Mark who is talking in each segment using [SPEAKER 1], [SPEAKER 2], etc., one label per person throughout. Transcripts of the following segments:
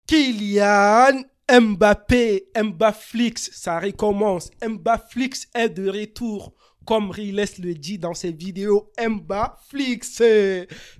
[SPEAKER 1] Kylian Mbappé, Mbappflix, ça recommence. Mbappflix est de retour. Comme Riles le dit dans ses vidéos, Mbappflix.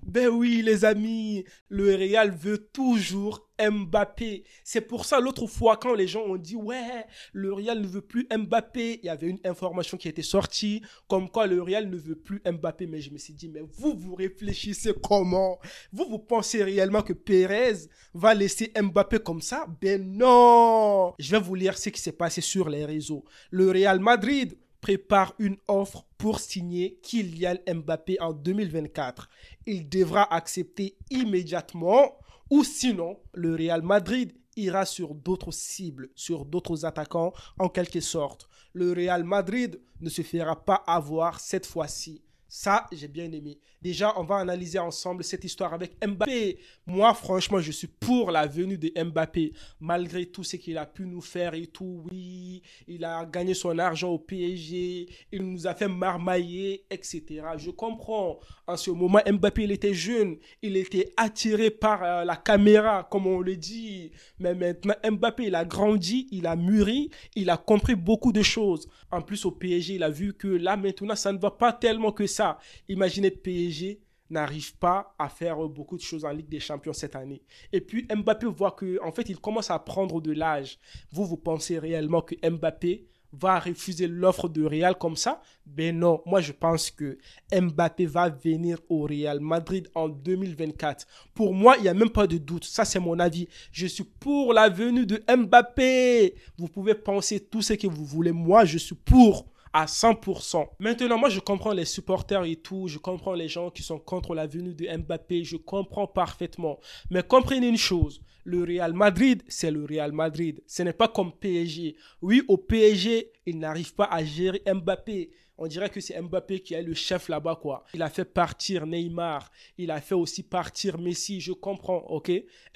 [SPEAKER 1] Ben oui, les amis, le Real veut toujours Mbappé. C'est pour ça, l'autre fois, quand les gens ont dit, ouais, le Real ne veut plus Mbappé, il y avait une information qui était sortie, comme quoi le Real ne veut plus Mbappé. Mais je me suis dit, mais vous réfléchissez comment? Vous pensez réellement que Pérez va laisser Mbappé comme ça? Ben non! Je vais vous lire ce qui s'est passé sur les réseaux. Le Real Madrid prépare une offre pour signer Kylian Mbappé en 2024. Il devra accepter immédiatement ou sinon le Real Madrid ira sur d'autres cibles, sur d'autres attaquants en quelque sorte. Le Real Madrid ne se fera pas avoir cette fois-ci. Ça, j'ai bien aimé. Déjà, on va analyser ensemble cette histoire avec Mbappé. Moi, franchement, je suis pour la venue de Mbappé. Malgré tout ce qu'il a pu nous faire et tout, oui, il a gagné son argent au PSG, il nous a fait marmailler, etc. Je comprends. En ce moment, Mbappé, il était jeune, il était attiré par la caméra, comme on le dit. Mais maintenant, Mbappé, il a grandi, il a mûri, il a compris beaucoup de choses. En plus, au PSG, il a vu que là, maintenant, ça ne va pas tellement que ça. Imaginez PSG n'arrive pas à faire beaucoup de choses en Ligue des Champions cette année. Et puis Mbappé voit que en fait il commence à prendre de l'âge. Vous pensez réellement que Mbappé va refuser l'offre de Real comme ça? Ben non, moi je pense que Mbappé va venir au Real Madrid en 2024. Pour moi, il n'y a même pas de doute. Ça, c'est mon avis. Je suis pour la venue de Mbappé. Vous pouvez penser tout ce que vous voulez. Moi, je suis pour à 100%. Maintenant, moi, je comprends les supporters et tout. Je comprends les gens qui sont contre la venue de Mbappé. Je comprends parfaitement. Mais comprenez une chose. Le Real Madrid, c'est le Real Madrid. Ce n'est pas comme PSG. Oui, au PSG, ils n'arrivent pas à gérer Mbappé. On dirait que c'est Mbappé qui est le chef là-bas, quoi. Il a fait partir Neymar. Il a fait aussi partir Messi. Je comprends, ok?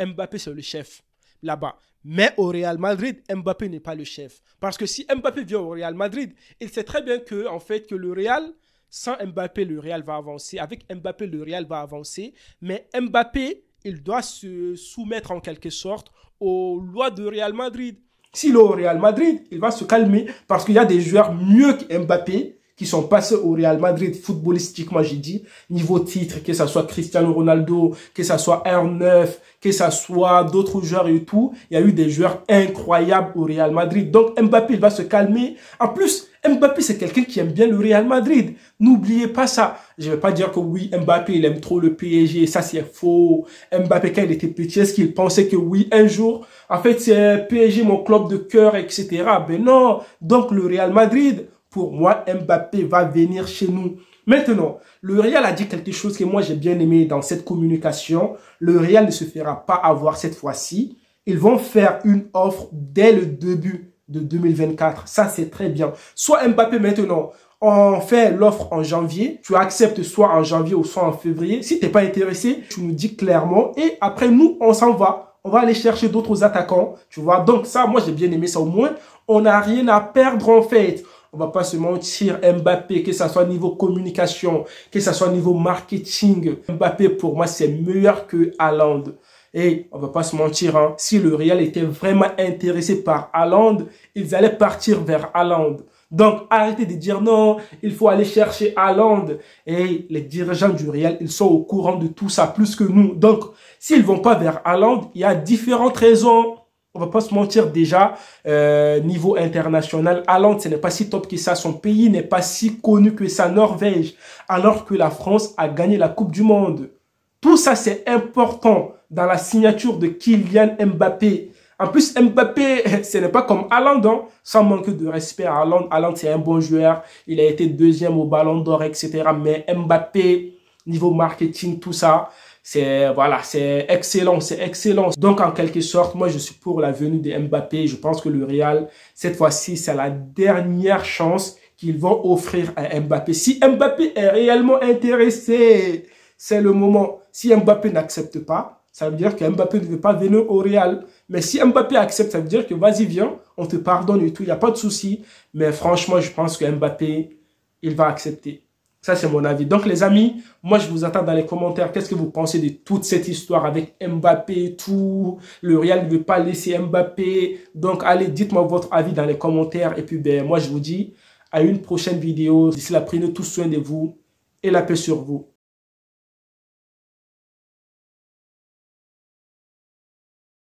[SPEAKER 1] Mbappé, c'est le chef là-bas. Mais au Real Madrid, Mbappé n'est pas le chef. Parce que si Mbappé vient au Real Madrid, il sait très bien que, en fait, que le Real, sans Mbappé, le Real va avancer. Avec Mbappé, le Real va avancer. Mais Mbappé, il doit se soumettre en quelque sorte aux lois de Real Madrid. S'il est au Real Madrid, il va se calmer parce qu'il y a des joueurs mieux que Mbappé qui sont passés au Real Madrid footballistiquement, j'ai dit, niveau titre, que ce soit Cristiano Ronaldo, que ce soit R9, que ce soit d'autres joueurs et tout. Il y a eu des joueurs incroyables au Real Madrid. Donc Mbappé, il va se calmer. En plus, Mbappé, c'est quelqu'un qui aime bien le Real Madrid. N'oubliez pas ça. Je ne vais pas dire que oui, Mbappé, il aime trop le PSG. Ça, c'est faux. Mbappé, quand il était petit, est-ce qu'il pensait que oui, un jour, en fait, c'est PSG, mon club de cœur, etc. Ben non. Donc, le Real Madrid, pour moi, Mbappé va venir chez nous. Maintenant, le Real a dit quelque chose que moi j'ai bien aimé dans cette communication. Le Real ne se fera pas avoir cette fois-ci. Ils vont faire une offre dès le début de 2024. Ça, c'est très bien. Soit Mbappé maintenant, on fait l'offre en janvier. Tu acceptes soit en janvier ou soit en février. Si tu n'es pas intéressé, tu nous dis clairement. Et après, nous, on s'en va. On va aller chercher d'autres attaquants. Tu vois, donc ça, moi j'ai bien aimé ça. Au moins, on n'a rien à perdre en fait. On va pas se mentir, Mbappé, que ça soit niveau communication, que ça soit niveau marketing, Mbappé pour moi c'est meilleur que Haaland. Et on va pas se mentir, hein, si le Real était vraiment intéressé par Haaland, ils allaient partir vers Haaland. Donc arrêtez de dire non, il faut aller chercher Haaland. Et les dirigeants du Real, ils sont au courant de tout ça plus que nous. Donc s'ils vont pas vers Haaland, il y a différentes raisons. On va pas se mentir déjà, niveau international, Haaland, ce n'est pas si top que ça. Son pays n'est pas si connu que ça, Norvège. Alors que la France a gagné la Coupe du Monde. Tout ça, c'est important dans la signature de Kylian Mbappé. En plus, Mbappé, ce n'est pas comme Haaland, hein, sans manque de respect à Haaland. Haaland, c'est un bon joueur. Il a été deuxième au Ballon d'Or, etc. Mais Mbappé, niveau marketing, tout ça, voilà, c'est excellent, c'est excellent. Donc, en quelque sorte, moi, je suis pour la venue de Mbappé. Je pense que le Real, cette fois-ci, c'est la dernière chance qu'ils vont offrir à Mbappé. Si Mbappé est réellement intéressé, c'est le moment. Si Mbappé n'accepte pas, ça veut dire que Mbappé ne veut pas venir au Real. Mais si Mbappé accepte, ça veut dire que vas-y, viens, on te pardonne et tout, il n'y a pas de souci. Mais franchement, je pense que Mbappé, il va accepter. Ça, c'est mon avis. Donc, les amis, moi, je vous attends dans les commentaires. Qu'est-ce que vous pensez de toute cette histoire avec Mbappé et tout? Le Real ne veut pas laisser Mbappé. Donc, allez, dites-moi votre avis dans les commentaires. Et puis, ben, moi, je vous dis à une prochaine vidéo. D'ici là, prenez tous soin de vous et la paix sur vous.